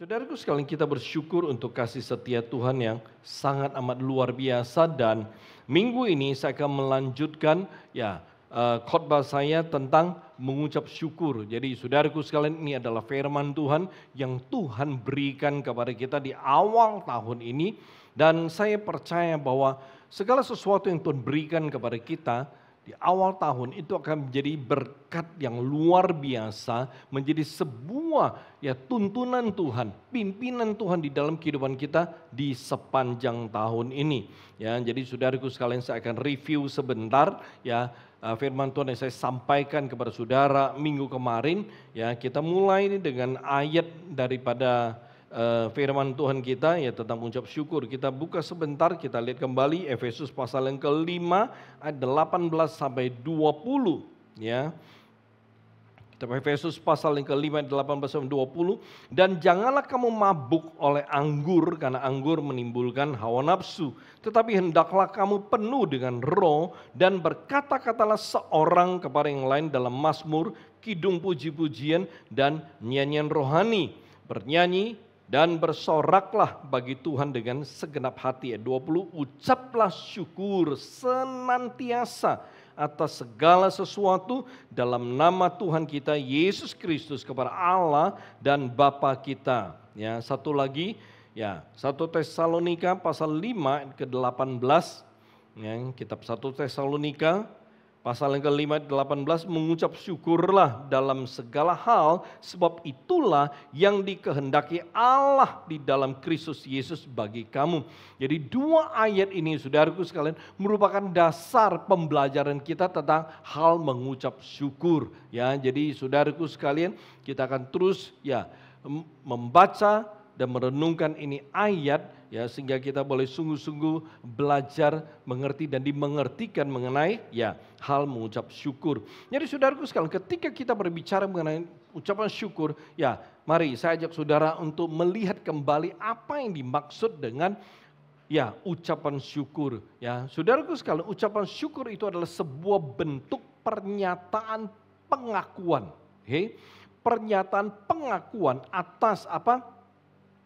Saudaraku sekalian, kita bersyukur untuk kasih setia Tuhan yang sangat amat luar biasa, dan minggu ini saya akan melanjutkan khotbah saya tentang mengucap syukur. Jadi saudaraku sekalian, ini adalah firman Tuhan yang Tuhan berikan kepada kita di awal tahun ini, dan saya percaya bahwa segala sesuatu yang Tuhan berikan kepada kita di awal tahun itu akan menjadi berkat yang luar biasa, menjadi sebuah tuntunan Tuhan, pimpinan Tuhan di dalam kehidupan kita di sepanjang tahun ini. Jadi saudaraku sekalian, saya akan review sebentar firman Tuhan yang saya sampaikan kepada saudara minggu kemarin. Kita mulai ini dengan ayat daripada firman Tuhan kita tentang mengucap syukur. Kita buka sebentar, kita lihat kembali Efesus pasal yang ke-5 ayat 18 sampai 20 Kita Efesus pasal yang ke-5 ayat 18 sampai 20. Dan janganlah kamu mabuk oleh anggur, karena anggur menimbulkan hawa nafsu, tetapi hendaklah kamu penuh dengan roh, dan berkata-katalah seorang kepada yang lain dalam mazmur, kidung, puji-pujian dan nyanyian rohani. Bernyanyi dan bersoraklah bagi Tuhan dengan segenap hati. 20, ucaplah syukur senantiasa atas segala sesuatu dalam nama Tuhan kita Yesus Kristus kepada Allah dan Bapa kita. Satu lagi, 1 Tesalonika pasal 5 ke-18. Kitab 1 Tesalonika pasal yang ke-5 ayat 18, mengucap syukurlah dalam segala hal, sebab itulah yang dikehendaki Allah di dalam Kristus Yesus bagi kamu. Jadi dua ayat ini saudaraku sekalian merupakan dasar pembelajaran kita tentang hal mengucap syukur. Jadi saudaraku sekalian, kita akan terus membaca dan merenungkan ini ayat sehingga kita boleh sungguh-sungguh belajar mengerti dan dimengertikan mengenai hal mengucap syukur. Jadi saudaraku sekalian, ketika kita berbicara mengenai ucapan syukur, mari saya ajak saudara untuk melihat kembali apa yang dimaksud dengan ucapan syukur. Saudaraku sekalian, ucapan syukur itu adalah sebuah bentuk pernyataan pengakuan. Pernyataan pengakuan atas apa?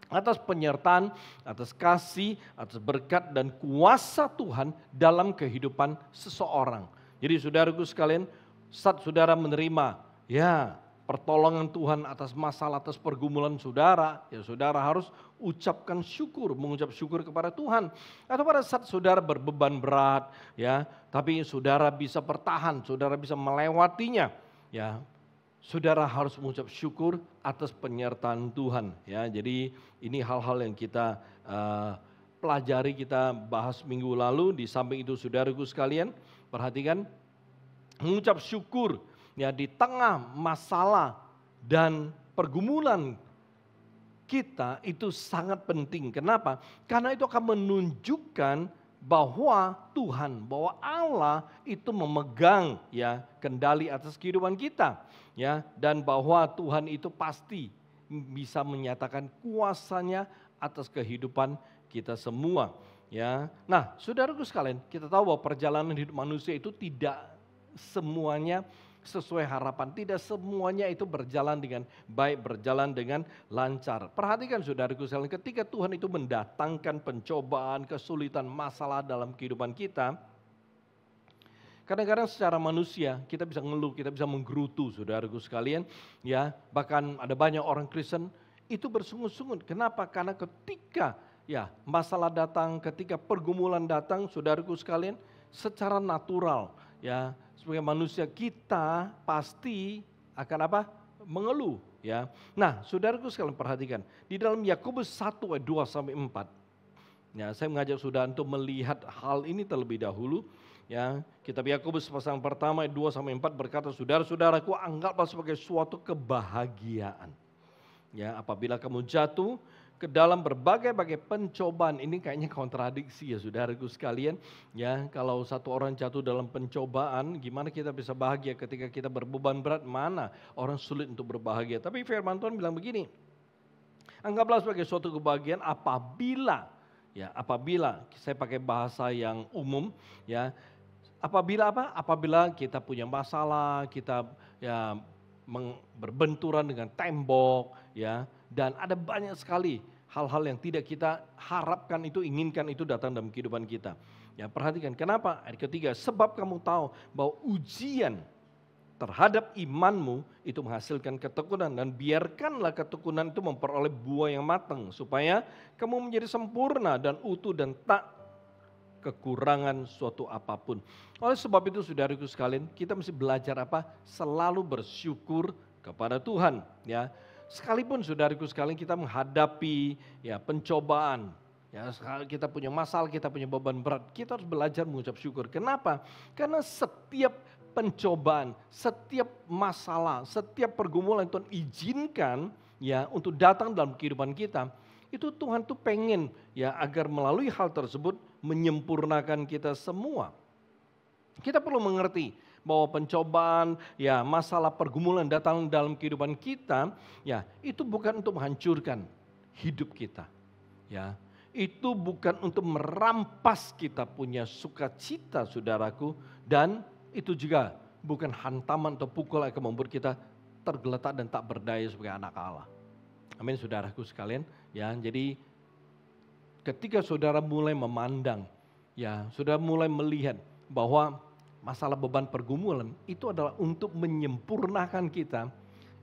Atas penyertaan, atas kasih, atas berkat dan kuasa Tuhan dalam kehidupan seseorang. Jadi saudaraku sekalian, saat saudara menerima pertolongan Tuhan atas masalah, atas pergumulan saudara, saudara harus ucapkan syukur, mengucap syukur kepada Tuhan. Atau pada saat saudara berbeban berat, tapi saudara bisa bertahan, saudara bisa melewatinya, saudara harus mengucap syukur atas penyertaan Tuhan. Jadi ini hal-hal yang kita pelajari, kita bahas minggu lalu. Di samping itu saudaraku sekalian, perhatikan, mengucap syukur di tengah masalah dan pergumulan kita itu sangat penting. Kenapa? Karena itu akan menunjukkan bahwa Tuhan, bahwa Allah itu memegang kendali atas kehidupan kita. Dan bahwa Tuhan itu pasti bisa menyatakan kuasanya atas kehidupan kita semua. Nah, saudaraku sekalian, kita tahu bahwa perjalanan hidup manusia itu tidak semuanya sesuai harapan, tidak semuanya itu berjalan dengan baik, berjalan dengan lancar. Perhatikan saudaraku sekalian, ketika Tuhan itu mendatangkan pencobaan, kesulitan, masalah dalam kehidupan kita, kadang-kadang secara manusia kita bisa ngeluh, kita bisa menggerutu saudaraku sekalian. Bahkan ada banyak orang Kristen itu bersungut-sungut. Kenapa? Karena ketika masalah datang, ketika pergumulan datang saudaraku sekalian, secara natural sebagai manusia kita pasti akan apa? Mengeluh. Nah saudaraku sekalian, perhatikan di dalam Yakobus 1 ayat 2 sampai 4. Saya mengajak saudara untuk melihat hal ini terlebih dahulu. Kitab Yakobus pasal pertama ayat 2 sampai 4 berkata, saudara-saudaraku, anggaplah sebagai suatu kebahagiaan apabila kamu jatuh ke dalam berbagai-bagai pencobaan. Ini kayaknya kontradiksi saudaraku sekalian. Kalau satu orang jatuh dalam pencobaan, gimana kita bisa bahagia ketika kita berbeban berat? Mana orang sulit untuk berbahagia. Tapi firman Tuhan bilang begini, anggaplah sebagai suatu kebahagiaan apabila saya pakai bahasa yang umum, apabila apa? Apabila kita punya masalah, kita berbenturan dengan tembok, Dan ada banyak sekali hal-hal yang tidak kita harapkan itu, inginkan itu datang dalam kehidupan kita. Ya, perhatikan kenapa? Ayat ketiga, sebab kamu tahu bahwa ujian terhadap imanmu itu menghasilkan ketekunan, dan biarkanlah ketekunan itu memperoleh buah yang matang supaya kamu menjadi sempurna dan utuh dan tak kekurangan suatu apapun. Oleh sebab itu saudaraku sekalian, kita mesti belajar apa? Selalu bersyukur kepada Tuhan, ya. Sekalipun saudaraku sekalian kita menghadapi ya pencobaan, ya kita punya masalah, kita punya beban berat, kita harus belajar mengucap syukur. Kenapa? Karena setiap pencobaan, setiap masalah, setiap pergumulan Tuhan izinkan ya untuk datang dalam kehidupan kita, itu Tuhan tuh pengen ya agar melalui hal tersebut menyempurnakan kita semua. Kita perlu mengerti bahwa pencobaan, ya masalah pergumulan datang dalam kehidupan kita, ya itu bukan untuk menghancurkan hidup kita, ya itu bukan untuk merampas kita punya sukacita, saudaraku, dan itu juga bukan hantaman atau pukul yang akan membuat kita tergeletak dan tak berdaya sebagai anak Allah. Amin, saudaraku sekalian. Ya, jadi ketika saudara mulai memandang, ya saudara mulai melihat bahwa masalah beban pergumulan itu adalah untuk menyempurnakan kita,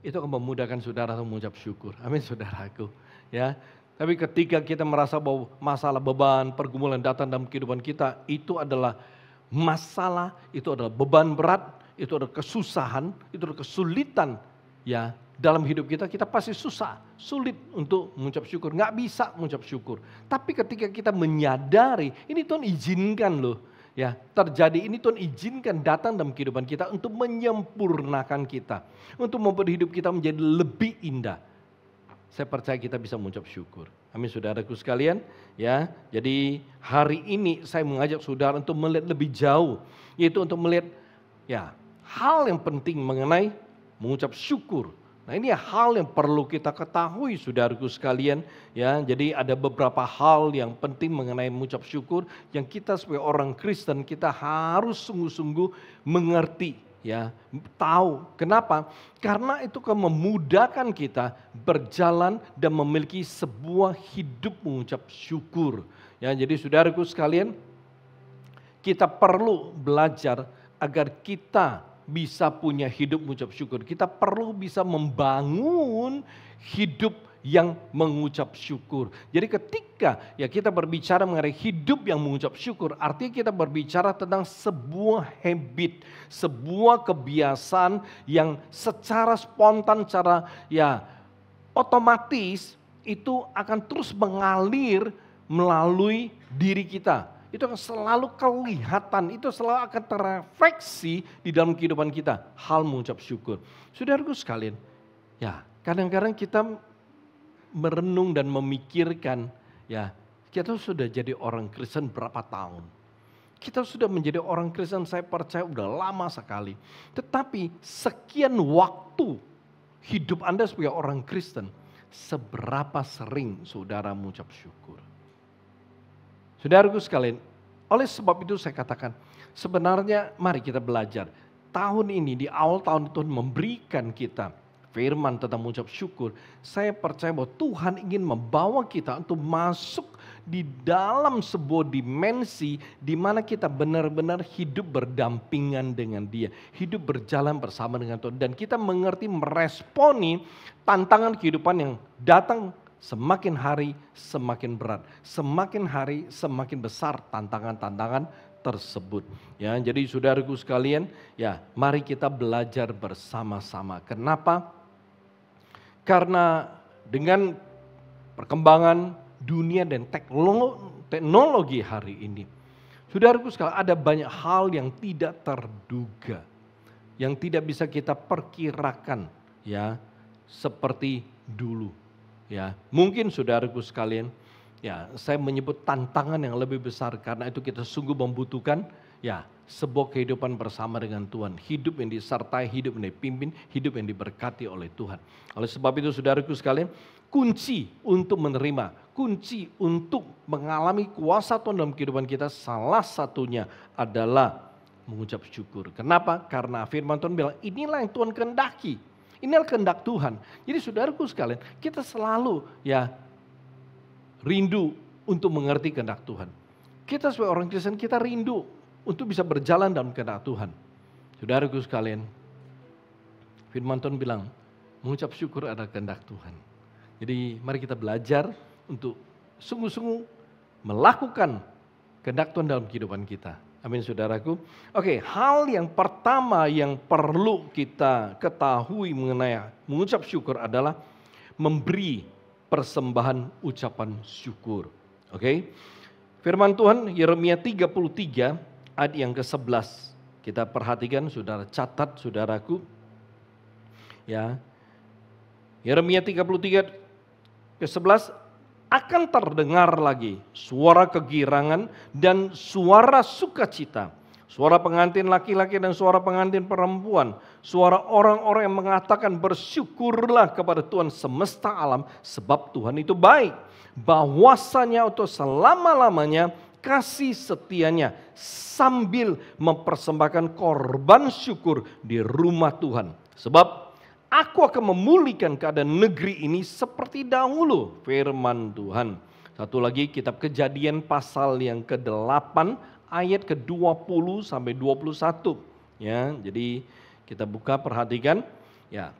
itu akan memudahkan saudara untuk mengucap syukur. Amin, saudaraku. Ya, tapi ketika kita merasa bahwa masalah beban pergumulan datang dalam kehidupan kita, itu adalah masalah, itu adalah beban berat, itu adalah kesusahan, itu adalah kesulitan ya dalam hidup kita, kita pasti susah, sulit untuk mengucap syukur, nggak bisa mengucap syukur. Tapi ketika kita menyadari, ini Tuhan izinkan loh, ya terjadi, ini Tuhan izinkan datang dalam kehidupan kita untuk menyempurnakan kita, untuk membuat hidup kita menjadi lebih indah. Saya percaya kita bisa mengucap syukur. Amin, saudaraku sekalian. Ya, jadi hari ini saya mengajak saudara untuk melihat lebih jauh, yaitu untuk melihat ya hal yang penting mengenai mengucap syukur. Nah, ini hal yang perlu kita ketahui, saudaraku sekalian. Ya, jadi ada beberapa hal yang penting mengenai mengucap syukur yang kita sebagai orang Kristen kita harus sungguh-sungguh mengerti. Ya, tahu kenapa? Karena itu akan memudahkan kita berjalan dan memiliki sebuah hidup mengucap syukur. Ya, jadi saudaraku sekalian, kita perlu belajar agar kita bisa punya hidup mengucap syukur. Kita perlu bisa membangun hidup yang mengucap syukur. Jadi ketika ya kita berbicara mengenai hidup yang mengucap syukur, artinya kita berbicara tentang sebuah habit, sebuah kebiasaan yang secara spontan, secara ya otomatis itu akan terus mengalir melalui diri kita. Itu akan selalu kelihatan, itu selalu akan terrefleksi di dalam kehidupan kita, hal mengucap syukur. Saudaraku sekalian, ya kadang-kadang kita merenung dan memikirkan, ya kita sudah jadi orang Kristen berapa tahun. Kita sudah menjadi orang Kristen, saya percaya udah lama sekali. Tetapi sekian waktu hidup Anda sebagai orang Kristen, seberapa sering saudara mengucap syukur? Saudaraku sekalian, oleh sebab itu saya katakan, sebenarnya mari kita belajar. Tahun ini, di awal tahun Tuhan memberikan kita firman tentang mengucap syukur. Saya percaya bahwa Tuhan ingin membawa kita untuk masuk di dalam sebuah dimensi di mana kita benar-benar hidup berdampingan dengan Dia, hidup berjalan bersama dengan Tuhan, dan kita mengerti meresponi tantangan kehidupan yang datang. Semakin hari semakin berat, semakin hari semakin besar tantangan-tantangan tersebut. Ya, jadi saudaraku sekalian, ya mari kita belajar bersama-sama. Kenapa? Karena dengan perkembangan dunia dan teknologi hari ini, saudaraku sekalian, ada banyak hal yang tidak terduga, yang tidak bisa kita perkirakan, ya seperti dulu. Ya, mungkin saudaraku sekalian, ya saya menyebut tantangan yang lebih besar karena itu kita sungguh membutuhkan ya sebuah kehidupan bersama dengan Tuhan, hidup yang disertai, hidup yang dipimpin, hidup yang diberkati oleh Tuhan. Oleh sebab itu saudaraku sekalian, kunci untuk menerima, kunci untuk mengalami kuasa Tuhan dalam kehidupan kita, salah satunya adalah mengucap syukur. Kenapa? Karena firman Tuhan bilang inilah yang Tuhan kehendaki. Ini adalah kehendak Tuhan. Jadi saudaraku sekalian, kita selalu rindu untuk mengerti kehendak Tuhan. Kita sebagai orang Kristen, kita rindu untuk bisa berjalan dalam kehendak Tuhan. Saudaraku sekalian, firman Tuhan bilang, mengucap syukur adalah kehendak Tuhan. Jadi mari kita belajar untuk sungguh-sungguh melakukan kehendak Tuhan dalam kehidupan kita. Amin saudaraku. Oke, hal yang pertama yang perlu kita ketahui mengenai mengucap syukur adalah memberi persembahan ucapan syukur. Oke. Firman Tuhan Yeremia 33 ayat yang ke-11. Kita perhatikan, saudara catat saudaraku. Ya. Yeremia 33 ke-11, akan terdengar lagi suara kegirangan dan suara sukacita, suara pengantin laki-laki dan suara pengantin perempuan, suara orang-orang yang mengatakan bersyukurlah kepada Tuhan semesta alam sebab Tuhan itu baik, bahwasanya untuk selama-lamanya kasih setianya sambil mempersembahkan korban syukur di rumah Tuhan. Sebab aku akan memulihkan keadaan negeri ini seperti dahulu, firman Tuhan. Satu lagi kitab Kejadian pasal yang ke-8 ayat ke-20 sampai 21. Ya, jadi kita buka perhatikan ya.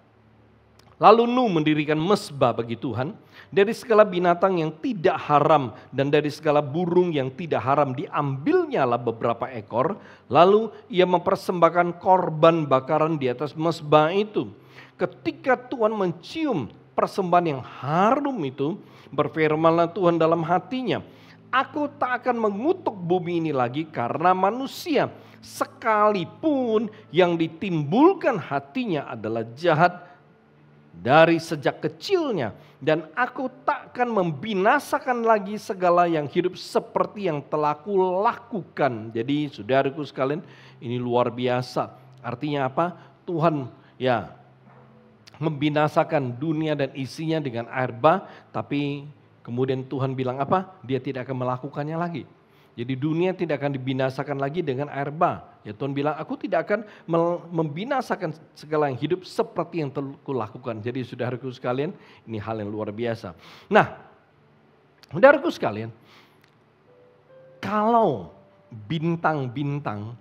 Lalu Nuh mendirikan mezbah bagi Tuhan, dari segala binatang yang tidak haram dan dari segala burung yang tidak haram diambilnyalah beberapa ekor, lalu ia mempersembahkan korban bakaran di atas mezbah itu. Ketika Tuhan mencium persembahan yang harum itu, berfirmanlah Tuhan dalam hatinya, aku tak akan mengutuk bumi ini lagi karena manusia, sekalipun yang ditimbulkan hatinya adalah jahat dari sejak kecilnya, dan aku takkan membinasakan lagi segala yang hidup seperti yang telah kulakukan. Jadi saudaraku sekalian, ini luar biasa. Artinya apa? Tuhan membinasakan dunia dan isinya dengan air bah, tapi kemudian Tuhan bilang apa? Dia tidak akan melakukannya lagi. Jadi dunia tidak akan dibinasakan lagi dengan air bah. Ya Tuhan bilang, aku tidak akan membinasakan segala yang hidup seperti yang telah kulakukan. Jadi saudaraku sekalian, ini hal yang luar biasa. Nah, saudaraku sekalian, kalau bintang-bintang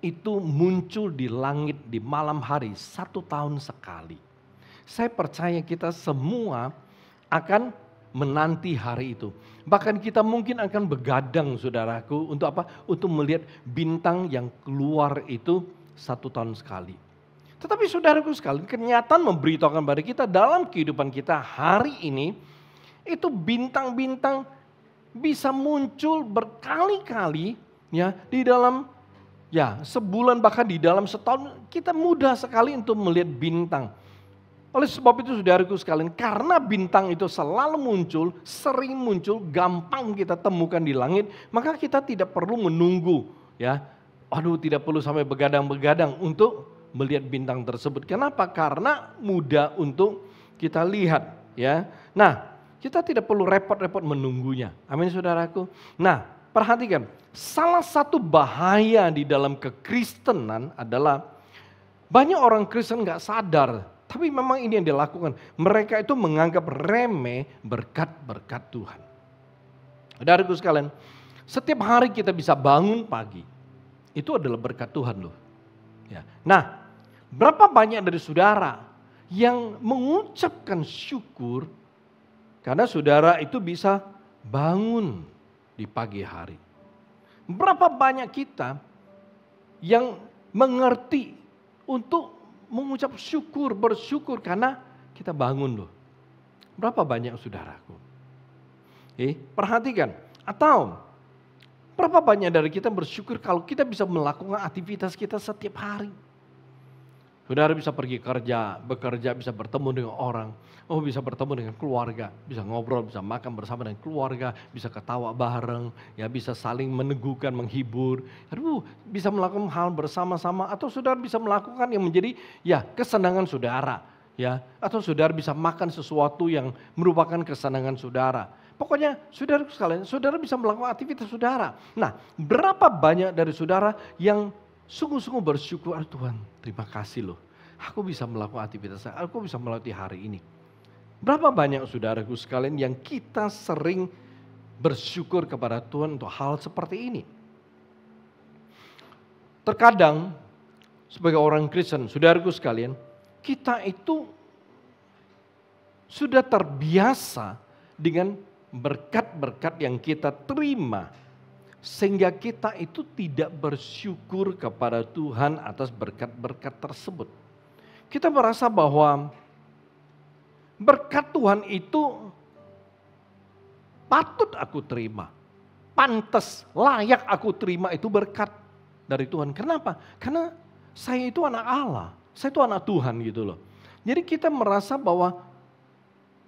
itu muncul di langit di malam hari 1 tahun sekali, saya percaya kita semua akan menanti hari itu. Bahkan kita mungkin akan begadang saudaraku untuk apa? Untuk melihat bintang yang keluar itu 1 tahun sekali. Tetapi saudaraku sekalian, kenyataan memberitahukan pada kita dalam kehidupan kita hari ini, itu bintang-bintang bisa muncul berkali-kali ya di dalam sebulan, bahkan di dalam setahun. Kita mudah sekali untuk melihat bintang. Oleh sebab itu saudaraku sekalian, karena bintang itu selalu muncul, sering muncul, gampang kita temukan di langit, maka kita tidak perlu menunggu tidak perlu sampai begadang-begadang untuk melihat bintang tersebut. Kenapa? Karena mudah untuk kita lihat ya. Nah, kita tidak perlu repot-repot menunggunya. Amin saudaraku. Nah, perhatikan, salah satu bahaya di dalam kekristenan adalah banyak orang Kristen gak sadar. Tapi memang ini yang dilakukan. Mereka itu menganggap remeh berkat-berkat Tuhan. Saudaraku sekalian, setiap hari kita bisa bangun pagi. Itu adalah berkat Tuhan loh. Ya. Nah, berapa banyak dari saudara yang mengucapkan syukur karena saudara itu bisa bangun di pagi hari. Berapa banyak kita yang mengerti untuk mengucap syukur, bersyukur karena kita bangun loh. Berapa banyak saudaraku? Perhatikan. Atau berapa banyak dari kita bersyukur kalau kita bisa melakukan aktivitas kita setiap hari. Saudara bisa pergi kerja, bekerja, bisa bertemu dengan orang. Bisa bertemu dengan keluarga, bisa ngobrol, bisa makan bersama dengan keluarga, bisa ketawa bareng, bisa saling meneguhkan, menghibur. Bisa melakukan hal bersama-sama, atau saudara bisa melakukan yang menjadi kesenangan saudara, atau saudara bisa makan sesuatu yang merupakan kesenangan saudara. Pokoknya saudara sekalian, saudara bisa melakukan aktivitas saudara. Nah, berapa banyak dari saudara yang sungguh-sungguh bersyukur, Tuhan terima kasih loh. aku bisa melakukan aktivitas saya, aku bisa melalui hari ini. Berapa banyak saudaraku sekalian yang kita sering bersyukur kepada Tuhan untuk hal seperti ini. Terkadang sebagai orang Kristen, saudaraku sekalian, kita itu sudah terbiasa dengan berkat-berkat yang kita terima. Sehingga kita itu tidak bersyukur kepada Tuhan atas berkat-berkat tersebut. Kita merasa bahwa berkat Tuhan itu patut aku terima. Pantas, layak aku terima itu berkat dari Tuhan. Kenapa? Karena saya itu anak Allah. Saya itu anak Tuhan gitu loh. Jadi kita merasa bahwa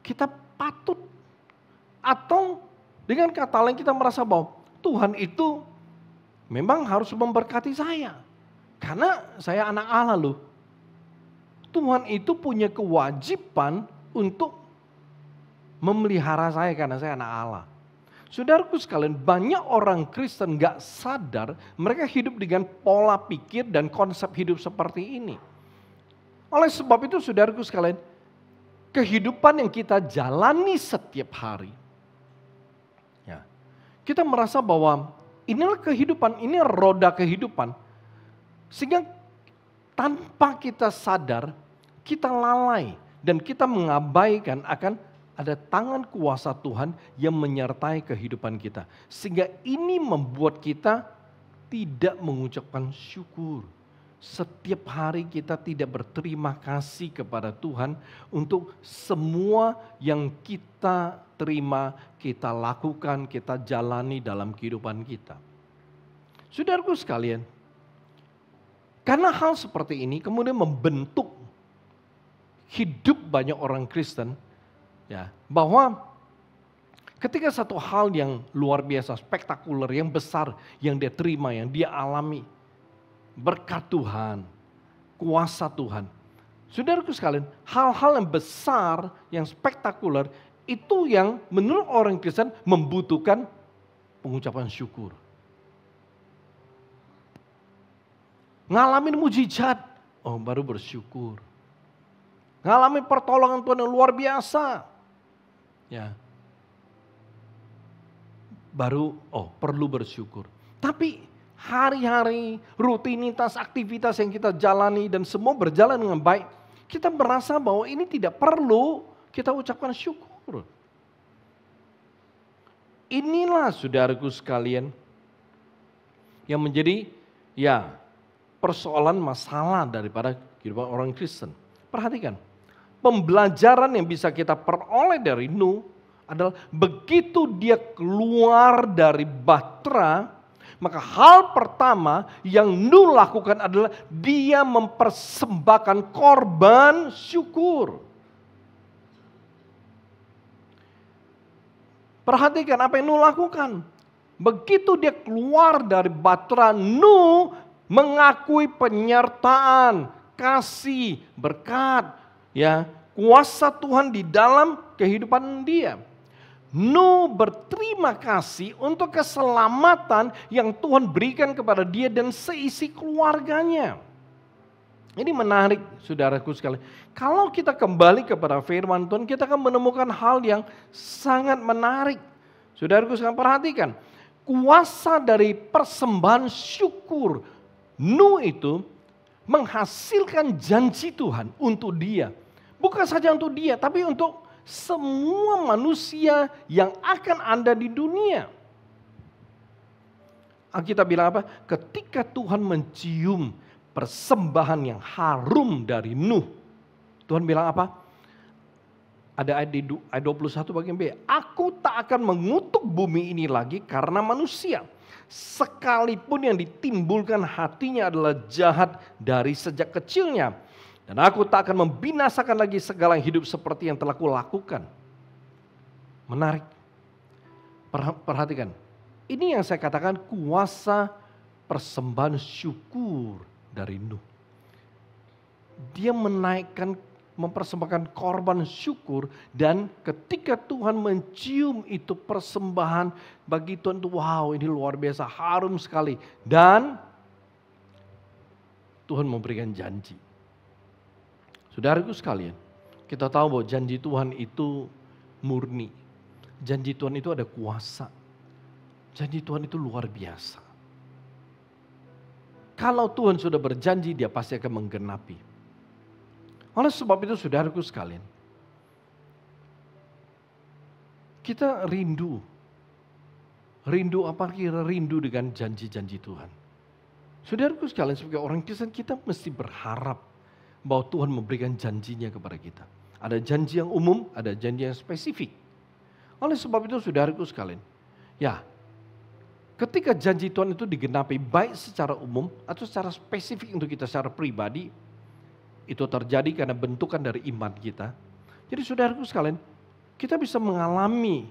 kita patut. Atau dengan kata lain kita merasa bahwa Tuhan itu memang harus memberkati saya. Karena saya anak Allah loh. Tuhan itu punya kewajiban untuk memelihara saya karena saya anak Allah. Saudaraku sekalian, banyak orang Kristen gak sadar mereka hidup dengan pola pikir dan konsep hidup seperti ini. Oleh sebab itu saudaraku sekalian, kehidupan yang kita jalani setiap hari, kita merasa bahwa inilah kehidupan, ini roda kehidupan. Sehingga tanpa kita sadar, kita lalai dan kita mengabaikan akan ada tangan kuasa Tuhan yang menyertai kehidupan kita. Sehingga ini membuat kita tidak mengucapkan syukur. Setiap hari kita tidak berterima kasih kepada Tuhan untuk semua yang kita terima, kita lakukan, kita jalani dalam kehidupan kita. Saudaraku sekalian, karena hal seperti ini kemudian membentuk hidup banyak orang Kristen, ya, bahwa ketika satu hal yang luar biasa, spektakuler, yang besar, yang dia terima, yang dia alami, berkat Tuhan, kuasa Tuhan. Saudaraku sekalian, hal-hal yang besar, yang spektakuler, itu yang menurut orang Kristen membutuhkan pengucapan syukur. Ngalamin mujizat, oh baru bersyukur. Ngalamin pertolongan Tuhan yang luar biasa, ya, baru perlu bersyukur. Tapi hari-hari, rutinitas, aktivitas yang kita jalani dan semua berjalan dengan baik, kita merasa bahwa ini tidak perlu kita ucapkan syukur. Inilah saudaraku sekalian yang menjadi persoalan masalah daripada kehidupan orang Kristen. Perhatikan, pembelajaran yang bisa kita peroleh dari Nuh adalah begitu dia keluar dari bahtera, maka hal pertama yang Nuh lakukan adalah dia mempersembahkan korban syukur. Perhatikan apa yang Nuh lakukan. Begitu dia keluar dari bahtera, Nuh mengakui penyertaan, kasih, berkat, ya, kuasa Tuhan di dalam kehidupan dia. Nuh berterima kasih untuk keselamatan yang Tuhan berikan kepada dia dan seisi keluarganya. Ini menarik saudaraku sekalian. Kalau kita kembali kepada firman Tuhan, kita akan menemukan hal yang sangat menarik. Saudaraku sekalian, perhatikan. Kuasa dari persembahan syukur Nuh itu menghasilkan janji Tuhan untuk dia. Bukan saja untuk dia, tapi untuk semua manusia yang akan ada di dunia. Alkitab bilang apa? Ketika Tuhan mencium persembahan yang harum dari Nuh, Tuhan bilang apa? Ada ayat 21 bagian B. Aku tak akan mengutuk bumi ini lagi karena manusia. Sekalipun yang ditimbulkan hatinya adalah jahat dari sejak kecilnya. Dan aku tak akan membinasakan lagi segala yang hidup seperti yang telah kulakukan. Menarik. Perhatikan. Ini yang saya katakan kuasa persembahan syukur dari Nuh. Dia mempersembahkan korban syukur, dan ketika Tuhan mencium itu persembahan bagi Tuhan itu, wow, ini luar biasa, harum sekali. Dan Tuhan memberikan janji. Saudaraku sekalian, kita tahu bahwa janji Tuhan itu murni. Janji Tuhan itu ada kuasa. Janji Tuhan itu luar biasa. Kalau Tuhan sudah berjanji, Dia pasti akan menggenapi. Oleh sebab itu saudaraku sekalian, kita rindu. Rindu apa kira? Rindu dengan janji-janji Tuhan. Saudaraku sekalian, sebagai orang Kristen kita mesti berharap bahwa Tuhan memberikan janjinya kepada kita. Ada janji yang umum, ada janji yang spesifik. Oleh sebab itu saudaraku sekalian, ya, ketika janji Tuhan itu digenapi baik secara umum atau secara spesifik untuk kita secara pribadi, itu terjadi karena bentukan dari iman kita. Jadi saudaraku sekalian, kita bisa mengalami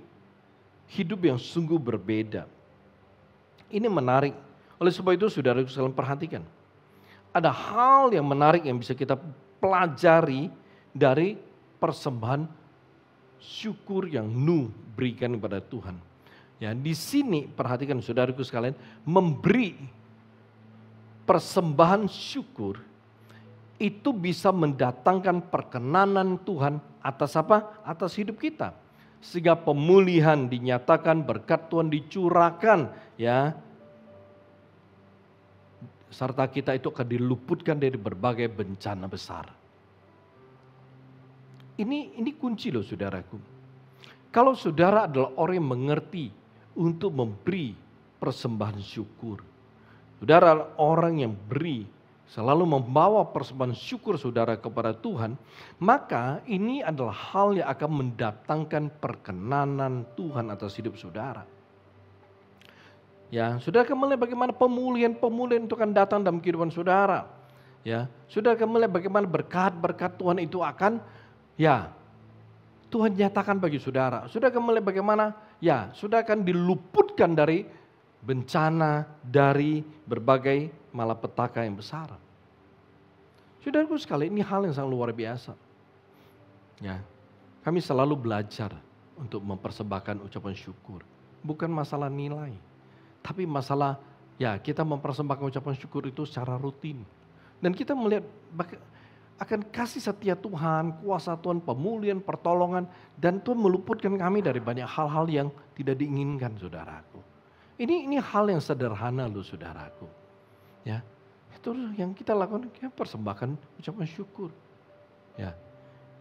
hidup yang sungguh berbeda. Ini menarik. Oleh sebab itu saudaraku sekalian perhatikan. Ada hal yang menarik yang bisa kita pelajari dari persembahan syukur yang Nuh berikan kepada Tuhan. Ya, di sini perhatikan saudaraku sekalian, memberi persembahan syukur itu bisa mendatangkan perkenanan Tuhan atas apa? Atas hidup kita. Sehingga pemulihan dinyatakan, berkat Tuhan dicurahkan, ya. Serta kita itu akan diluputkan dari berbagai bencana besar. Ini kunci loh saudaraku. Kalau saudara adalah orang yang mengerti untuk memberi persembahan syukur. Saudara adalah orang yang beri, selalu membawa persembahan syukur saudara kepada Tuhan, maka ini adalah hal yang akan mendatangkan perkenanan Tuhan atas hidup saudara. Ya, saudara akan melihat bagaimana pemulihan itu akan datang dalam kehidupan saudara. Ya, saudara akan melihat bagaimana berkat-berkat Tuhan itu akan, ya, Tuhan nyatakan bagi saudara. Saudara akan melihat bagaimana, ya, saudara akan diluputkan dari bencana, dari berbagai malapetaka yang besar. Saudaraku sekalian, ini hal yang sangat luar biasa. Ya, kami selalu belajar untuk mempersembahkan ucapan syukur. Bukan masalah nilai, tapi masalah, ya, kita mempersembahkan ucapan syukur itu secara rutin. Dan kita melihat akan kasih setia Tuhan, kuasa Tuhan, pemulihan, pertolongan, dan Tuhan meluputkan kami dari banyak hal-hal yang tidak diinginkan, saudaraku. Ini hal yang sederhana loh, saudaraku. Ya, itu yang kita lakukan, kita persembahkan ucapan syukur. Ya,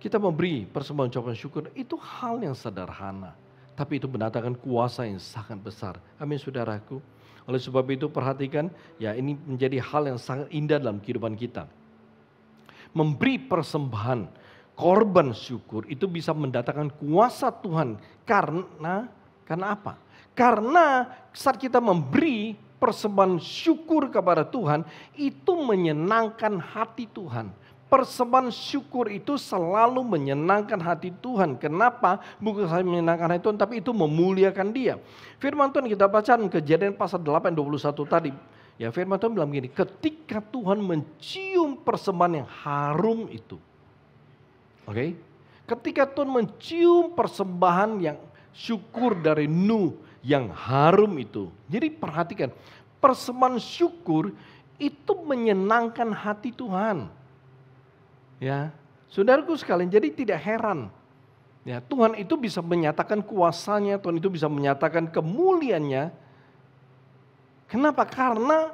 kita memberi persembahan ucapan syukur itu hal yang sederhana, tapi itu mendatangkan kuasa yang sangat besar. Amin, saudaraku. Oleh sebab itu perhatikan, ya, ini menjadi hal yang sangat indah dalam kehidupan kita. Memberi persembahan korban syukur itu bisa mendatangkan kuasa Tuhan karena apa? Karena saat kita memberi persembahan syukur kepada Tuhan itu menyenangkan hati Tuhan. Persembahan syukur itu selalu menyenangkan hati Tuhan. Kenapa? Bukan saja menyenangkan hati Tuhan, tapi itu memuliakan Dia. Firman Tuhan kita baca Kejadian pasal 8:21 tadi. Ya, firman Tuhan bilang begini, ketika Tuhan mencium persembahan yang harum itu. Oke? Ketika Tuhan mencium persembahan yang syukur dari Nuh yang harum itu. Jadi perhatikan, persembahan syukur itu menyenangkan hati Tuhan. Ya, saudaraku sekalian, jadi tidak heran. Ya, Tuhan itu bisa menyatakan kuasanya, Tuhan itu bisa menyatakan kemuliaannya. Kenapa? Karena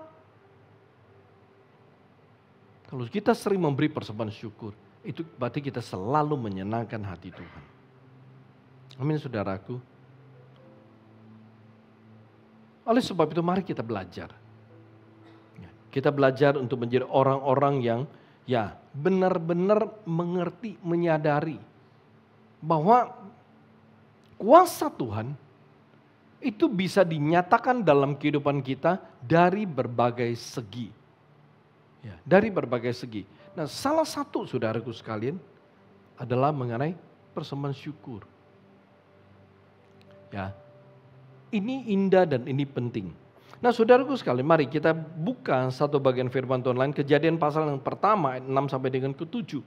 kalau kita sering memberi persembahan syukur, itu berarti kita selalu menyenangkan hati Tuhan. Amin, saudaraku. Oleh sebab itu mari kita belajar. Kita belajar untuk menjadi orang-orang yang, ya, benar-benar mengerti, menyadari bahwa kuasa Tuhan itu bisa dinyatakan dalam kehidupan kita dari berbagai segi. Ya, dari berbagai segi. Nah, salah satu saudaraku sekalian adalah mengenai persembahan syukur. Ya, ini indah dan ini penting. Nah, saudaraku sekalian, mari kita buka satu bagian firman Tuhan lain, Kejadian pasal yang pertama ayat 6 sampai dengan ke-7.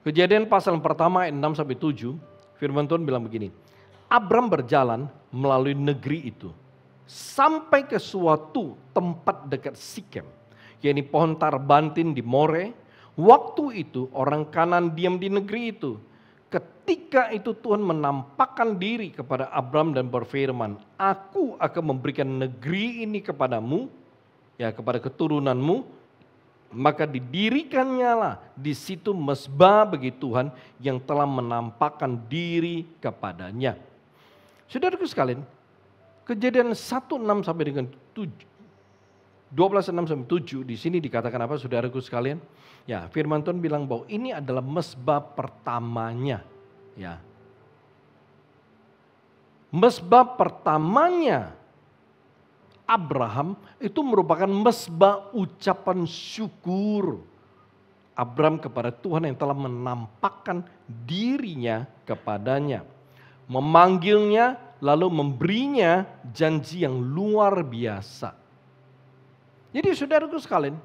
Kejadian pasal yang pertama ayat 6 sampai 7. Firman Tuhan bilang begini, Abram berjalan melalui negeri itu sampai ke suatu tempat dekat Sikem yakni pohon tarbantin di More. Waktu itu orang Kanan diam di negeri itu. Ketika itu Tuhan menampakkan diri kepada Abram dan berfirman, aku akan memberikan negeri ini kepadamu, ya kepada keturunanmu, maka didirikannya lah di situ mezbah bagi Tuhan yang telah menampakkan diri kepadanya. Saudaraku sekalian, Kejadian 1:6 sampai dengan 7, 12:6 sampai 7 di sini dikatakan apa saudaraku sekalian? Ya, firman Tuhan bilang bahwa ini adalah mezbah pertamanya, ya. Mezbah pertamanya Abraham itu merupakan mezbah ucapan syukur Abram kepada Tuhan yang telah menampakkan dirinya kepadanya. Memanggilnya lalu memberinya janji yang luar biasa. Jadi saudaraku sekalian,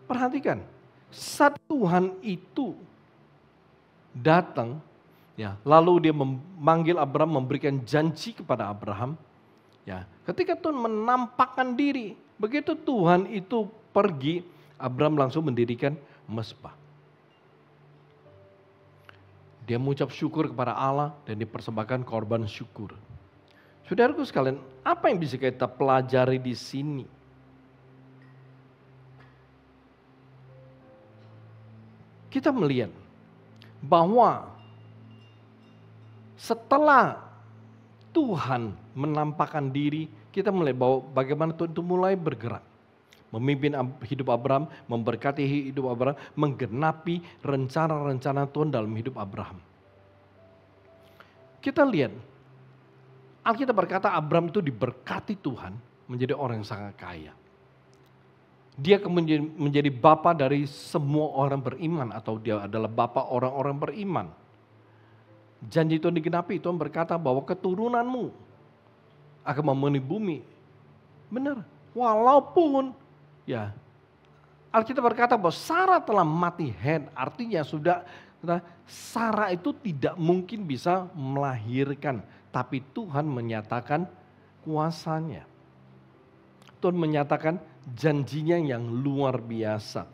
perhatikan, saat Tuhan itu datang, ya, lalu dia memanggil Abraham, memberikan janji kepada Abraham. Ya, ketika Tuhan menampakkan diri, begitu Tuhan itu pergi, Abraham langsung mendirikan mezbah. Dia mengucap syukur kepada Allah dan dipersembahkan korban syukur. Saudaraku sekalian, apa yang bisa kita pelajari di sini? Kita melihat bahwa setelah Tuhan menampakkan diri, kita melihat bahwa bagaimana Tuhan itu mulai bergerak. Memimpin hidup Abraham, memberkati hidup Abraham, menggenapi rencana-rencana Tuhan dalam hidup Abraham. Kita lihat, Alkitab berkata Abraham itu diberkati Tuhan menjadi orang yang sangat kaya. Dia kemudian menjadi bapa dari semua orang beriman atau dia adalah bapa orang-orang beriman. Janji Tuhan digenapi, Tuhan berkata bahwa keturunanmu akan memenuhi bumi. Benar, walaupun ya Alkitab berkata bahwa Sarah telah mati head, artinya sudah Sarah itu tidak mungkin bisa melahirkan, tapi Tuhan menyatakan kuasanya. Tuhan menyatakan janjinya yang luar biasa.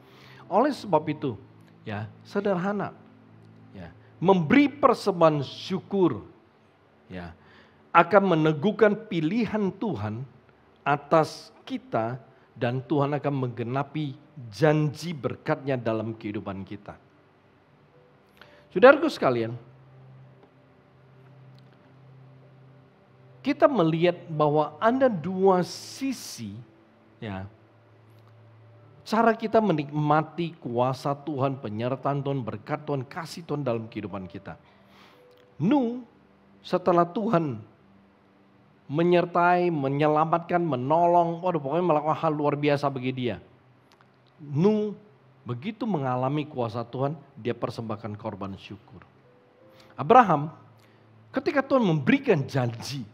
Oleh sebab itu, ya sederhana, ya memberi persembahan syukur, ya akan meneguhkan pilihan Tuhan atas kita dan Tuhan akan menggenapi janji berkat-Nya dalam kehidupan kita. Saudaraku sekalian, kita melihat bahwa ada dua sisi, ya, cara kita menikmati kuasa Tuhan, penyertaan Tuhan, berkat Tuhan, kasih Tuhan dalam kehidupan kita. Setelah Tuhan menyertai, menyelamatkan, menolong, pokoknya melakukan hal luar biasa bagi dia. Begitu mengalami kuasa Tuhan, dia persembahkan korban syukur. Abraham, ketika Tuhan memberikan janji,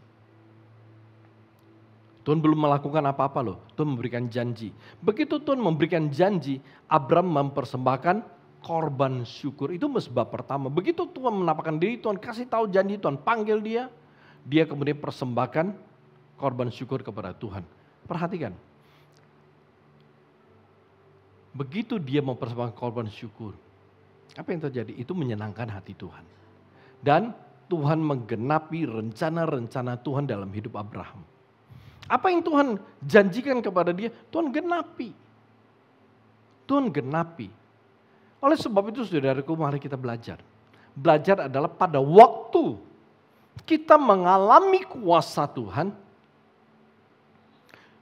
Tuhan belum melakukan apa-apa loh, Tuhan memberikan janji. Begitu Tuhan memberikan janji, Abraham mempersembahkan korban syukur. Itu mezbah pertama. Begitu Tuhan menampakkan diri, Tuhan kasih tahu janji, Tuhan panggil dia, dia kemudian persembahkan korban syukur kepada Tuhan. Perhatikan, begitu dia mempersembahkan korban syukur, apa yang terjadi? Itu menyenangkan hati Tuhan. Dan Tuhan menggenapi rencana-rencana Tuhan dalam hidup Abraham. Apa yang Tuhan janjikan kepada dia, Tuhan genapi. Tuhan genapi. Oleh sebab itu saudaraku, mari kita belajar. Belajar adalah pada waktu kita mengalami kuasa Tuhan,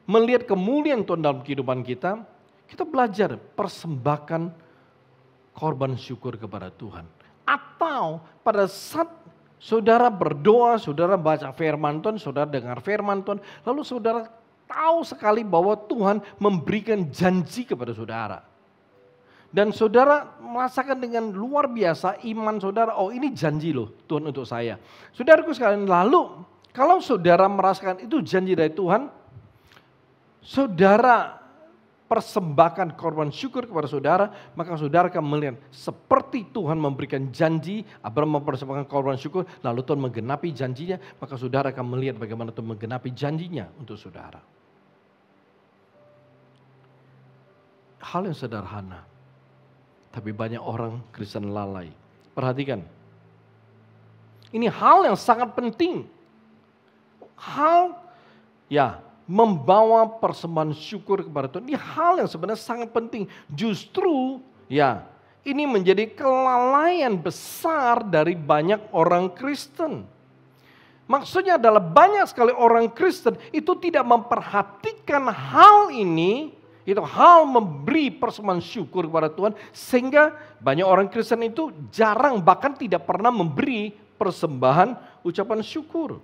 melihat kemuliaan Tuhan dalam kehidupan kita, kita belajar persembahkan korban syukur kepada Tuhan. Atau pada saat saudara berdoa, saudara baca firman Tuhan, saudara dengar firman Tuhan, lalu saudara tahu sekali bahwa Tuhan memberikan janji kepada saudara. Dan saudara merasakan dengan luar biasa iman saudara, oh ini janji loh Tuhan untuk saya. Saudaraku sekalian, lalu kalau saudara merasakan itu janji dari Tuhan, saudara persembahkan korban syukur kepada saudara, maka saudara akan melihat seperti Tuhan memberikan janji, Abraham mempersembahkan korban syukur, lalu Tuhan menggenapi janjinya, maka saudara akan melihat bagaimana Tuhan menggenapi janjinya untuk saudara. hal yang sederhana. Tapi banyak orang Kristen lalai. Perhatikan. Ini hal yang sangat penting. Hal membawa persembahan syukur kepada Tuhan. Ini hal yang sebenarnya sangat penting. Justru ini menjadi kelalaian besar dari banyak orang Kristen. Maksudnya adalah banyak sekali orang Kristen itu tidak memperhatikan hal ini. Itu hal memberi persembahan syukur kepada Tuhan, sehingga banyak orang Kristen itu jarang bahkan tidak pernah memberi persembahan ucapan syukur.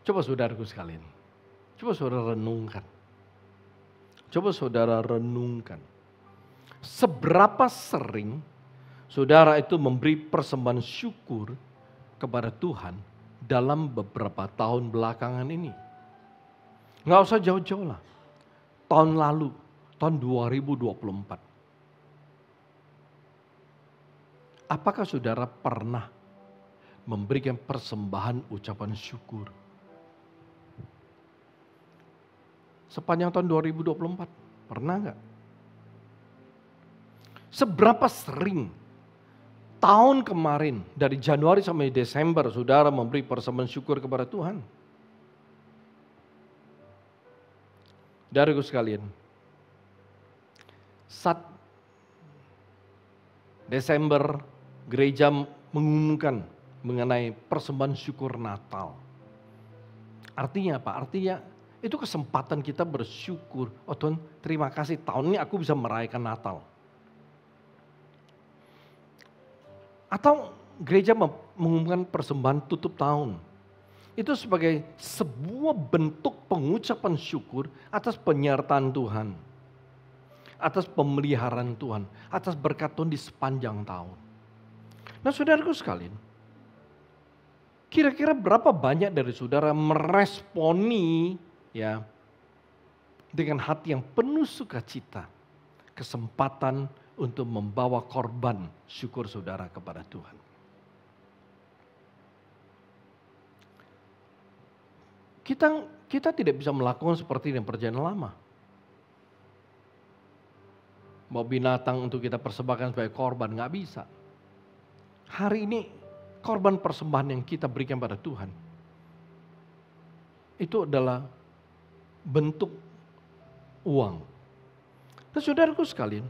Coba saudaraku sekalian, coba saudara renungkan. Coba saudara renungkan. Seberapa sering saudara itu memberi persembahan syukur kepada Tuhan dalam beberapa tahun belakangan ini. Nggak usah jauh-jauh lah. Tahun lalu, tahun 2024. Apakah saudara pernah memberikan persembahan ucapan syukur? Sepanjang tahun 2024, pernah nggak? Seberapa sering tahun kemarin dari Januari sampai Desember saudara memberi persembahan syukur kepada Tuhan? Saudaraku sekalian, saat Desember gereja mengumumkan mengenai persembahan syukur Natal. Artinya apa? Artinya itu kesempatan kita bersyukur. Oh Tuhan, terima kasih tahun ini aku bisa merayakan Natal. Atau gereja mengumumkan persembahan tutup tahun. Itu sebagai sebuah bentuk pengucapan syukur atas penyertaan Tuhan. Atas pemeliharaan Tuhan. Atas berkat Tuhan di sepanjang tahun. Nah saudaraku sekalian. Kira-kira berapa banyak dari saudara meresponi dengan hati yang penuh sukacita. Kesempatan untuk membawa korban syukur saudara kepada Tuhan. Kita tidak bisa melakukan seperti yang perjanjian lama. Mau binatang untuk kita persembahkan sebagai korban, nggak bisa. Hari ini korban persembahan yang kita berikan pada Tuhan, itu adalah bentuk uang. Dan saudaraku sekalian,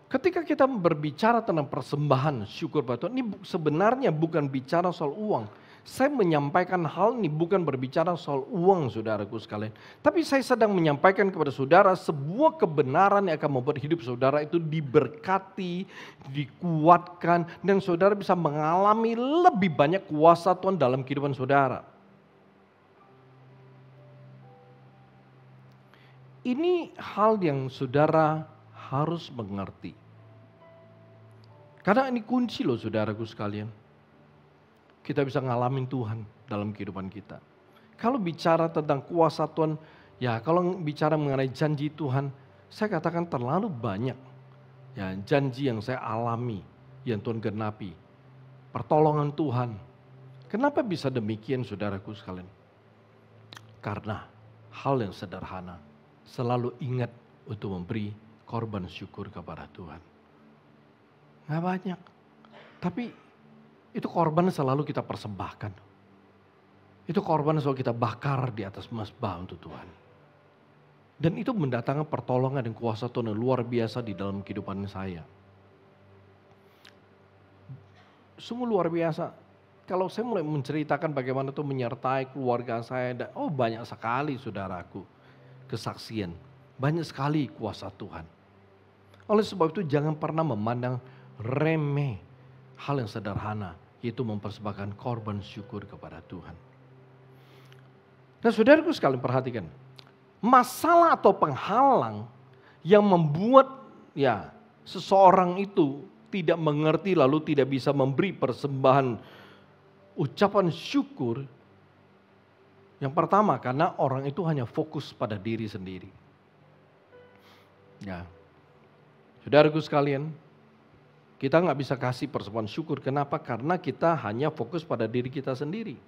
ketika kita berbicara tentang persembahan syukur pada Tuhan, ini sebenarnya bukan bicara soal uang. Saya menyampaikan hal ini bukan berbicara soal uang saudaraku sekalian. Tapi saya sedang menyampaikan kepada saudara sebuah kebenaran yang akan membuat hidup saudara itu diberkati, dikuatkan. Dan saudara bisa mengalami lebih banyak kuasa Tuhan dalam kehidupan saudara. Ini hal yang saudara harus mengerti. Karena ini kunci loh saudaraku sekalian. Kita bisa ngalamin Tuhan dalam kehidupan kita. Kalau bicara tentang kuasa Tuhan, kalau bicara mengenai janji Tuhan, saya katakan terlalu banyak janji yang saya alami, yang Tuhan genapi. Pertolongan Tuhan. Kenapa bisa demikian saudaraku sekalian? Karena hal yang sederhana, selalu ingat untuk memberi korban syukur kepada Tuhan. Nggak banyak, tapi itu korban selalu kita persembahkan. Itu korban selalu kita bakar di atas mazbah untuk Tuhan. Dan itu mendatangkan pertolongan dan kuasa Tuhan yang luar biasa di dalam kehidupan saya. Sungguh luar biasa. Kalau saya mulai menceritakan bagaimana Tuhan menyertai keluarga saya, banyak sekali saudaraku kesaksian. Banyak sekali kuasa Tuhan. Oleh sebab itu jangan pernah memandang remeh hal yang sederhana, yaitu mempersembahkan korban syukur kepada Tuhan. Dan saudaraku sekalian perhatikan, masalah atau penghalang yang membuat seseorang itu tidak mengerti lalu tidak bisa memberi persembahan ucapan syukur. Yang pertama, karena orang itu hanya fokus pada diri sendiri. Saudaraku sekalian, kita nggak bisa kasih persembahan syukur. Kenapa? Karena kita hanya fokus pada diri kita sendiri.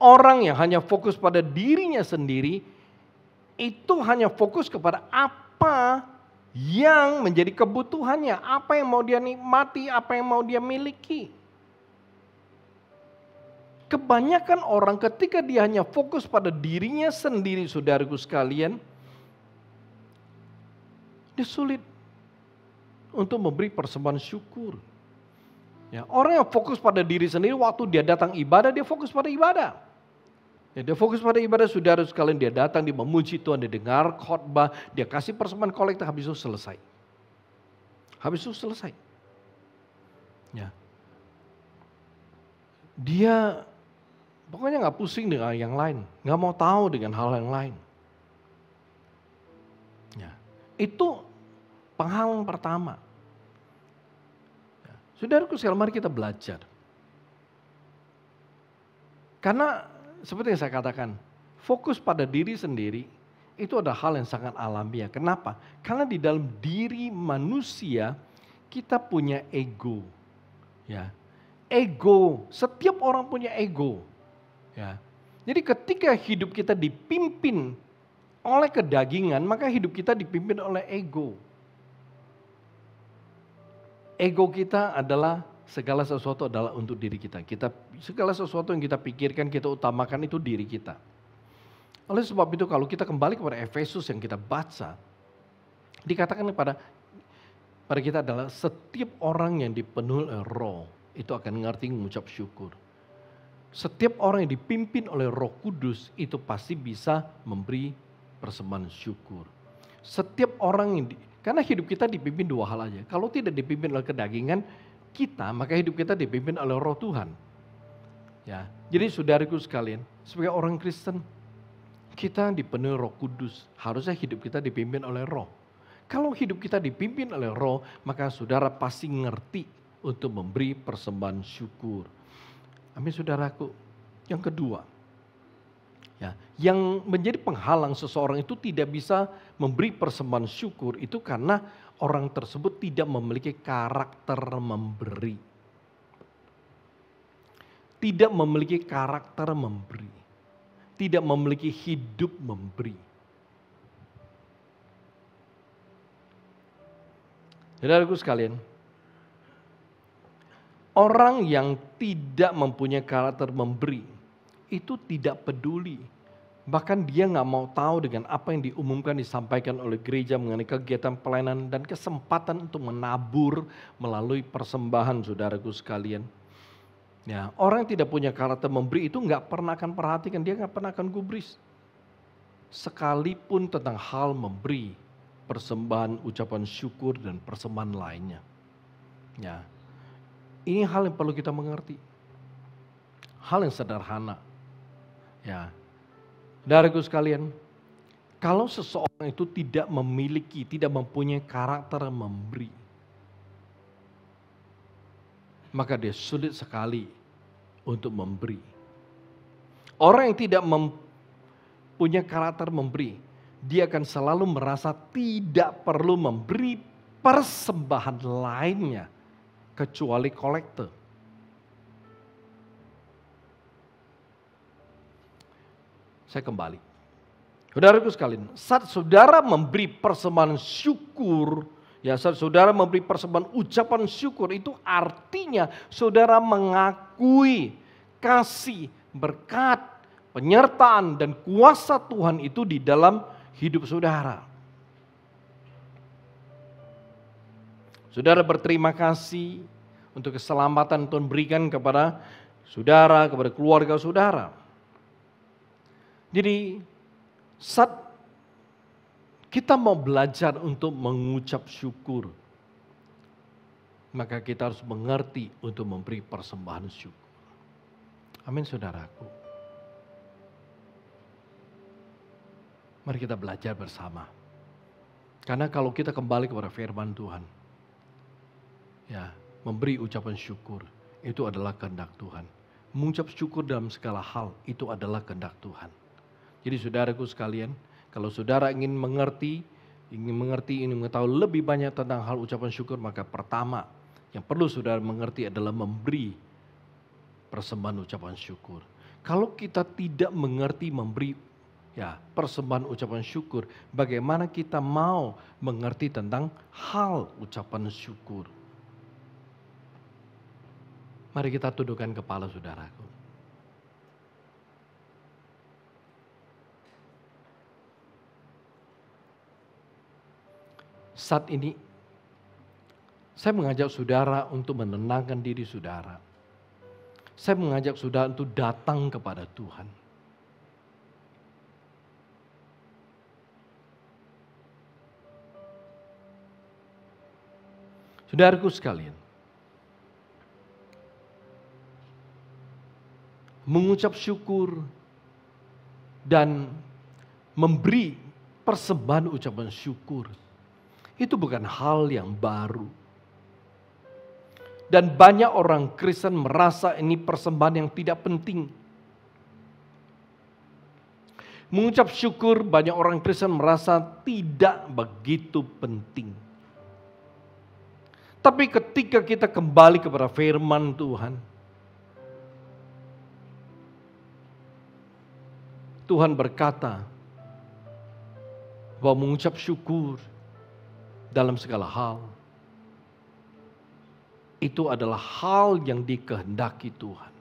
Orang yang hanya fokus pada dirinya sendiri, itu hanya fokus kepada apa yang menjadi kebutuhannya, apa yang mau dia nikmati, apa yang mau dia miliki. Kebanyakan orang ketika dia hanya fokus pada dirinya sendiri, saudaraku sekalian, dia sulit untuk memberi persembahan syukur. Ya, orang yang fokus pada diri sendiri, waktu dia datang ibadah, dia fokus pada ibadah. Ya, dia fokus pada ibadah, saudara sekalian, dia datang, dia memuji Tuhan, dia dengar khotbah, dia kasih persembahan kolektif, habis itu selesai. Habis itu selesai. Ya. Dia pokoknya nggak pusing dengan yang lain, nggak mau tahu dengan hal yang lain. Ya. Itu penghalang pertama. Ya. Saudaraku sekalian, mari kita belajar. Karena seperti yang saya katakan, fokus pada diri sendiri itu adalah hal yang sangat alamiah. Kenapa? Karena di dalam diri manusia kita punya ego. Ya. Ego, setiap orang punya ego. Ya. Jadi ketika hidup kita dipimpin oleh kedagingan, maka hidup kita dipimpin oleh ego. Ego kita adalah segala sesuatu adalah untuk diri kita. Segala sesuatu yang kita pikirkan, kita utamakan itu diri kita. Oleh sebab itu kalau kita kembali kepada Efesus yang kita baca, dikatakan pada kita adalah setiap orang yang dipenuhi oleh Roh itu akan ngerti mengucap syukur. Setiap orang yang dipimpin oleh Roh Kudus itu pasti bisa memberi persembahan syukur. Setiap orang yang karena hidup kita dipimpin dua hal aja. Kalau tidak dipimpin oleh kedagingan kita, maka hidup kita dipimpin oleh Roh Tuhan. Ya, jadi saudaraku sekalian, sebagai orang Kristen, kita dipenuhi Roh Kudus. Harusnya hidup kita dipimpin oleh Roh. Kalau hidup kita dipimpin oleh Roh, maka saudara pasti ngerti untuk memberi persembahan syukur. Amin, saudaraku. Yang kedua, ya, yang menjadi penghalang seseorang itu tidak bisa memberi persembahan syukur itu karena orang tersebut tidak memiliki karakter memberi. Tidak memiliki karakter memberi. Tidak memiliki hidup memberi. Saudaraku sekalian, orang yang tidak mempunyai karakter memberi itu tidak peduli. Bahkan dia nggak mau tahu dengan apa yang diumumkan, disampaikan oleh gereja mengenai kegiatan pelayanan dan kesempatan untuk menabur melalui persembahan, saudaraku sekalian. Ya, orang yang tidak punya karakter memberi itu nggak pernah akan perhatikan, dia nggak pernah akan gubris. Sekalipun tentang hal memberi, persembahan, ucapan syukur dan persembahan lainnya. Ya, ini hal yang perlu kita mengerti. Hal yang sederhana. Ya. Saudaraku sekalian, kalau seseorang itu tidak memiliki, tidak mempunyai karakter memberi, maka dia sulit sekali untuk memberi. Orang yang tidak mempunyai karakter memberi, dia akan selalu merasa tidak perlu memberi persembahan lainnya kecuali kolekte. Saya kembali. Saudaraku sekalian, saat saudara memberi persembahan syukur, ya saat saudara memberi persembahan ucapan syukur, itu artinya saudara mengakui kasih, berkat, penyertaan dan kuasa Tuhan itu di dalam hidup saudara. Saudara berterima kasih untuk keselamatan Tuhan berikan kepada saudara, kepada keluarga saudara. Jadi saat kita mau belajar untuk mengucap syukur, maka kita harus mengerti untuk memberi persembahan syukur. Amin, saudaraku. Mari kita belajar bersama. Karena kalau kita kembali kepada firman Tuhan, ya, memberi ucapan syukur itu adalah kehendak Tuhan. Mengucap syukur dalam segala hal itu adalah kehendak Tuhan. Jadi saudaraku sekalian, kalau saudara ingin mengetahui lebih banyak tentang hal ucapan syukur, maka pertama yang perlu saudara mengerti adalah memberi persembahan ucapan syukur. Kalau kita tidak mengerti memberi persembahan ucapan syukur, bagaimana kita mau mengerti tentang hal ucapan syukur? Mari kita tundukkan kepala saudaraku. Saat ini saya mengajak saudara untuk menenangkan diri saudara. Saya mengajak saudara untuk datang kepada Tuhan. Saudaraku sekalian, mengucap syukur dan memberi persembahan ucapan syukur itu bukan hal yang baru. Dan banyak orang Kristen merasa ini persembahan yang tidak penting. Mengucap syukur, banyak orang Kristen merasa tidak begitu penting. Tapi ketika kita kembali kepada firman Tuhan, Tuhan berkata bahwa mengucap syukur dalam segala hal itu adalah hal yang dikehendaki Tuhan.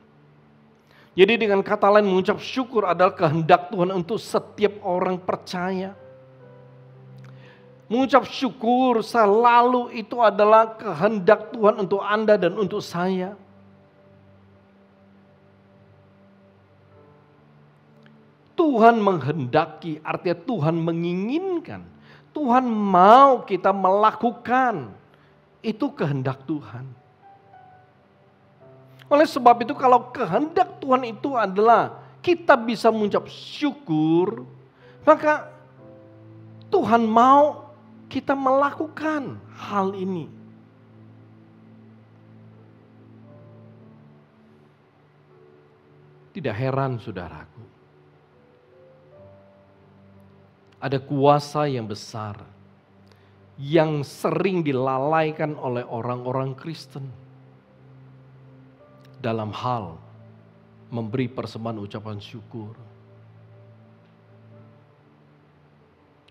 Jadi dengan kata lain, mengucap syukur adalah kehendak Tuhan untuk setiap orang percaya. Mengucap syukur selalu itu adalah kehendak Tuhan untuk Anda dan untuk saya. Tuhan menghendaki, artinya Tuhan menginginkan. Tuhan mau kita melakukan. Itu kehendak Tuhan. Oleh sebab itu kalau kehendak Tuhan itu adalah kita bisa mengucap syukur, maka Tuhan mau kita melakukan hal ini. Tidak heran saudaraku, ada kuasa yang besar yang sering dilalaikan oleh orang-orang Kristen dalam hal memberi persembahan ucapan syukur.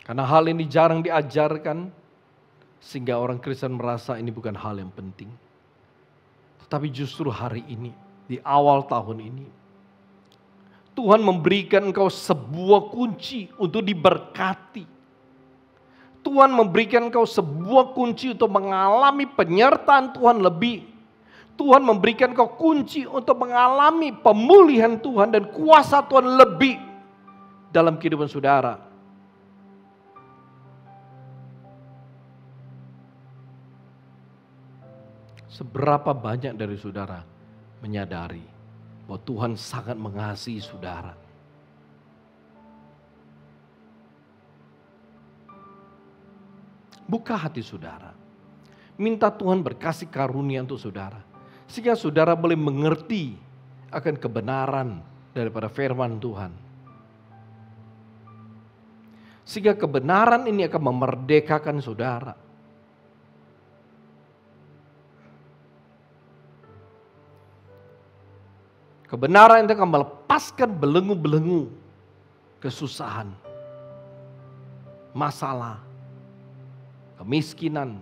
Karena hal ini jarang diajarkan, sehingga orang Kristen merasa ini bukan hal yang penting. Tetapi justru hari ini, di awal tahun ini, Tuhan memberikan engkau sebuah kunci untuk diberkati. Tuhan memberikan engkau sebuah kunci untuk mengalami penyertaan Tuhan lebih. Tuhan memberikan engkau kunci untuk mengalami pemulihan Tuhan dan kuasa Tuhan lebih dalam kehidupan saudara. Seberapa banyak dari saudara menyadari bahwa Tuhan sangat mengasihi saudara? Buka hati saudara. Minta Tuhan berkasih karunia untuk saudara. Sehingga saudara boleh mengerti akan kebenaran daripada firman Tuhan. Sehingga kebenaran ini akan memerdekakan saudara. Kebenaran itu akan melepaskan belenggu-belenggu kesusahan, masalah, kemiskinan,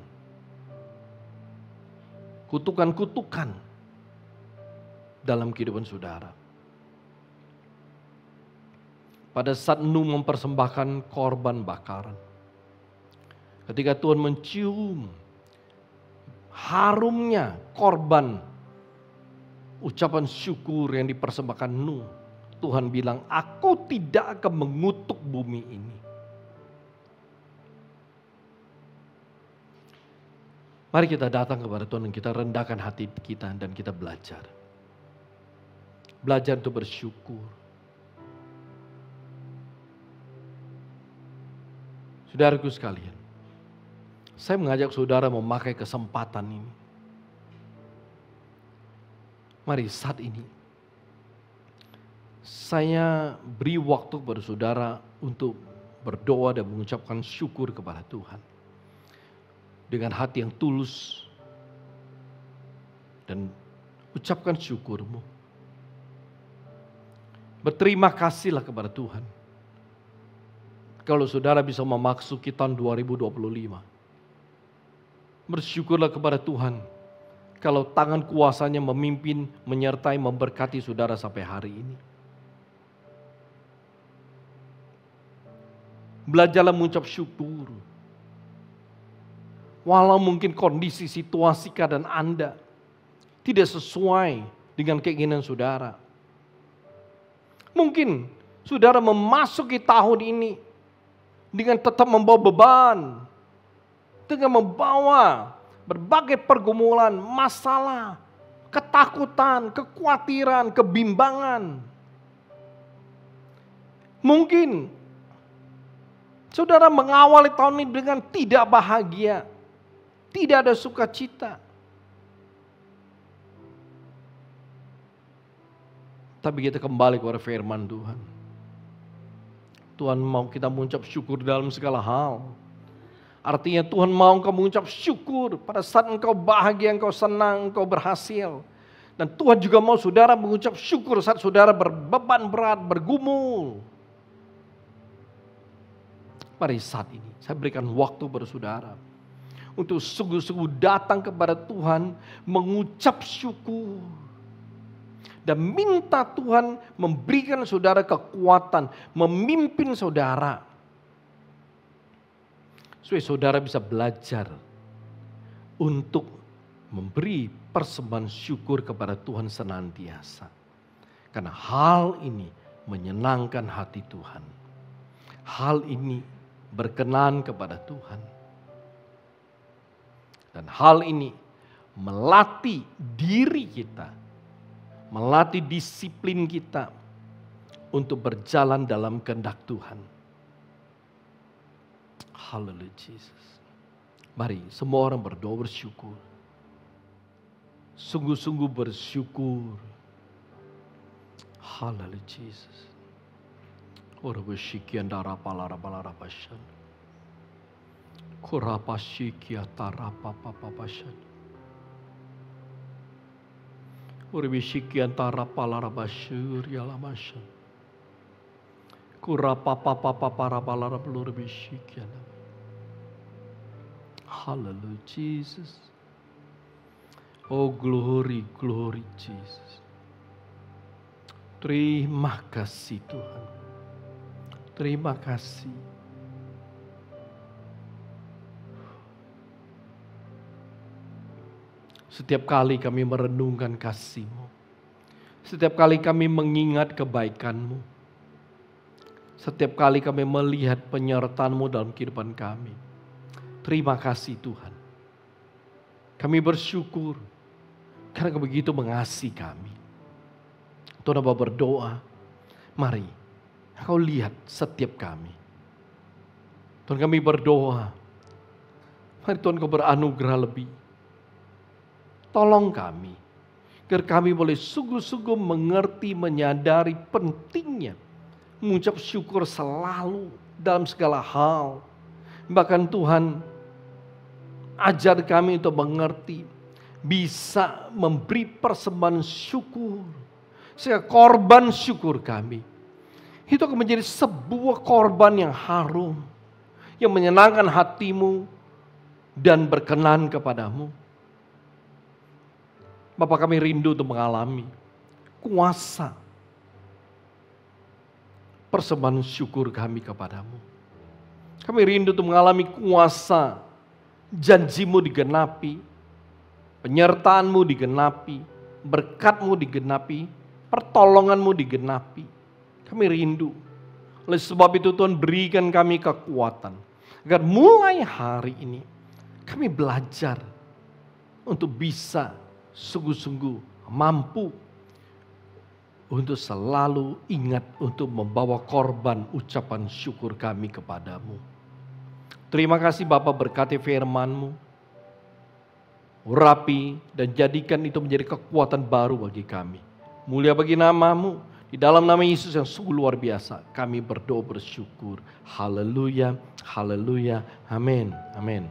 kutukan-kutukan dalam kehidupan saudara. Pada saat Nuh mempersembahkan korban bakaran, ketika Tuhan mencium harumnya korban ucapan syukur yang dipersembahkan Nuh, Tuhan bilang, aku tidak akan mengutuk bumi ini. Mari kita datang kepada Tuhan dan kita rendahkan hati kita dan kita belajar. Belajar untuk bersyukur. Saudaraku sekalian, saya mengajak saudara memakai kesempatan ini. Mari saat ini saya beri waktu kepada saudara untuk berdoa dan mengucapkan syukur kepada Tuhan. Dengan hati yang tulus dan ucapkan syukurmu. Berterima kasihlah kepada Tuhan. Kalau saudara bisa memasuki tahun 2025. Bersyukurlah kepada Tuhan. Kalau tangan kuasanya memimpin, menyertai, memberkati saudara sampai hari ini. Belajarlah mengucap syukur. Walau mungkin kondisi, situasi, keadaan Anda tidak sesuai dengan keinginan saudara. Mungkin saudara memasuki tahun ini dengan tetap membawa beban, dengan membawa berbagai pergumulan, masalah, ketakutan, kekhawatiran, kebimbangan. Mungkin saudara mengawali tahun ini dengan tidak bahagia, tidak ada sukacita. Tapi kita kembali kepada firman Tuhan. Tuhan mau kita mengucap syukur dalam segala hal. Artinya Tuhan mau engkau mengucap syukur pada saat engkau bahagia, engkau senang, engkau berhasil. Dan Tuhan juga mau saudara mengucap syukur saat saudara berbeban berat, bergumul. Mari saat ini saya berikan waktu pada saudara untuk sungguh-sungguh datang kepada Tuhan mengucap syukur. Dan minta Tuhan memberikan saudara kekuatan, memimpin saudara. Supaya saudara bisa belajar untuk memberi persembahan syukur kepada Tuhan senantiasa. Karena hal ini menyenangkan hati Tuhan. Hal ini berkenan kepada Tuhan. Dan hal ini melatih diri kita, melatih disiplin kita untuk berjalan dalam kehendak Tuhan. Haleluya Jesus. Mari semua orang berdoa bersyukur. Sungguh-sungguh bersyukur. Haleluya Jesus. Ora beshikian darapala rabala rabashan. Kurapashikia tarapapapashan. Uribishikian tarapala rabashur yalamashan. Kurapapapapapala rablurbishikian. Hallelujah Jesus. Oh glory, glory Jesus. Terima kasih Tuhan. Terima kasih. Setiap kali kami merenungkan kasih-Mu. Setiap kali kami mengingat kebaikan-Mu. Setiap kali kami melihat penyertaan-Mu dalam kehidupan kami. Terima kasih Tuhan. Kami bersyukur karena Kau begitu mengasihi kami. Tuhan Bapa berdoa, mari Kau lihat setiap kami. Tuhan kami berdoa, mari Tuhan Kau beranugerah lebih. Tolong kami, agar kami boleh sungguh-sungguh mengerti, menyadari pentingnya mengucap syukur selalu dalam segala hal. Bahkan Tuhan, ajar kami untuk mengerti, bisa memberi persembahan syukur. Sehingga korban syukur kami, itu akan menjadi sebuah korban yang harum, yang menyenangkan hati-Mu dan berkenan kepadamu. Bapak, kami rindu untuk mengalami kuasa persembahan syukur kami kepadamu. Kami rindu untuk mengalami kuasa janji-Mu digenapi, penyertaan-Mu digenapi, berkat-Mu digenapi, pertolongan-Mu digenapi. Kami rindu. Oleh sebab itu Tuhan berikan kami kekuatan, agar mulai hari ini kami belajar untuk bisa sungguh-sungguh mampu untuk selalu ingat untuk membawa korban ucapan syukur kami kepadamu. Terima kasih Bapa, berkati firman-Mu, urapi dan jadikan itu menjadi kekuatan baru bagi kami. Mulia bagi nama-Mu, di dalam nama Yesus yang sungguh luar biasa, kami berdoa bersyukur. Haleluya, haleluya, amin, amin.